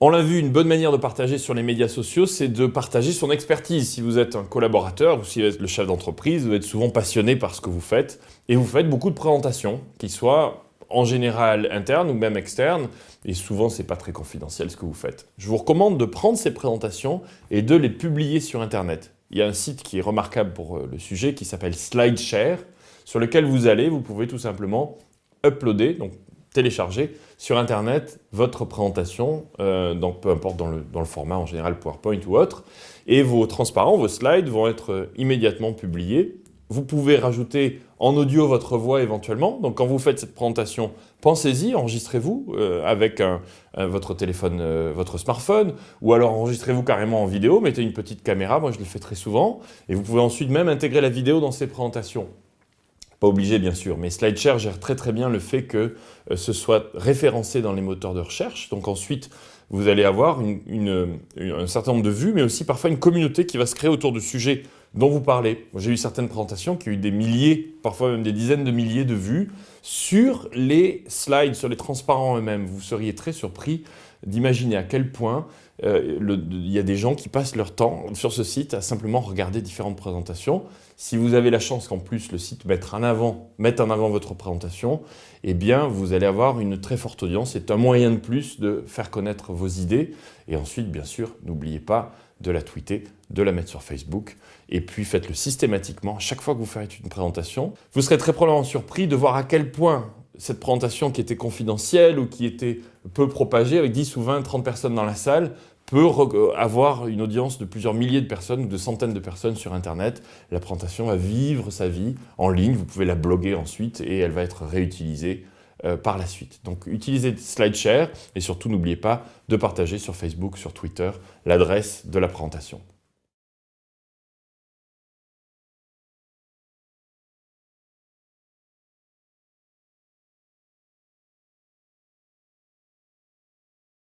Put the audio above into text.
On l'a vu, une bonne manière de partager sur les médias sociaux, c'est de partager son expertise. Si vous êtes un collaborateur ou si vous êtes le chef d'entreprise, vous êtes souvent passionné par ce que vous faites et vous faites beaucoup de présentations, qui soient en général internes ou même externes, et souvent c'est pas très confidentiel ce que vous faites. Je vous recommande de prendre ces présentations et de les publier sur Internet. Il y a un site qui est remarquable pour le sujet qui s'appelle SlideShare, sur lequel vous pouvez tout simplement uploader, donc télécharger sur Internet votre présentation, donc peu importe dans le format en général PowerPoint ou autre, et vos transparents, vos slides vont être immédiatement publiés. Vous pouvez rajouter en audio votre voix éventuellement, donc quand vous faites cette présentation, pensez-y, enregistrez-vous avec votre téléphone, votre smartphone, ou alors enregistrez-vous carrément en vidéo, mettez une petite caméra, moi je le fais très souvent, et vous pouvez ensuite même intégrer la vidéo dans ces présentations. Pas obligé bien sûr, mais SlideShare gère très bien le fait que ce soit référencé dans les moteurs de recherche. Donc ensuite, vous allez avoir un certain nombre de vues, mais aussi parfois une communauté qui va se créer autour du sujet dont vous parlez. J'ai eu certaines présentations qui ont eu des milliers, parfois même des dizaines de milliers de vues sur les slides, sur les transparents eux-mêmes. Vous seriez très surpris d'imaginer à quel point il y a des gens qui passent leur temps sur ce site à simplement regarder différentes présentations. Si vous avez la chance qu'en plus le site mette en avant votre présentation, eh bien vous allez avoir une très forte audience. C'est un moyen de plus de faire connaître vos idées. Et ensuite, bien sûr, n'oubliez pas de la tweeter, de la mettre sur Facebook. Et puis faites-le systématiquement. À chaque fois que vous faites une présentation, vous serez très probablement surpris de voir à quel point cette présentation qui était confidentielle ou qui était peu propagée, avec 10 ou 20, 30 personnes dans la salle, peut avoir une audience de plusieurs milliers de personnes ou de centaines de personnes sur Internet. La présentation va vivre sa vie en ligne, vous pouvez la bloguer ensuite et elle va être réutilisée par la suite. Donc utilisez SlideShare et surtout n'oubliez pas de partager sur Facebook, sur Twitter l'adresse de la présentation.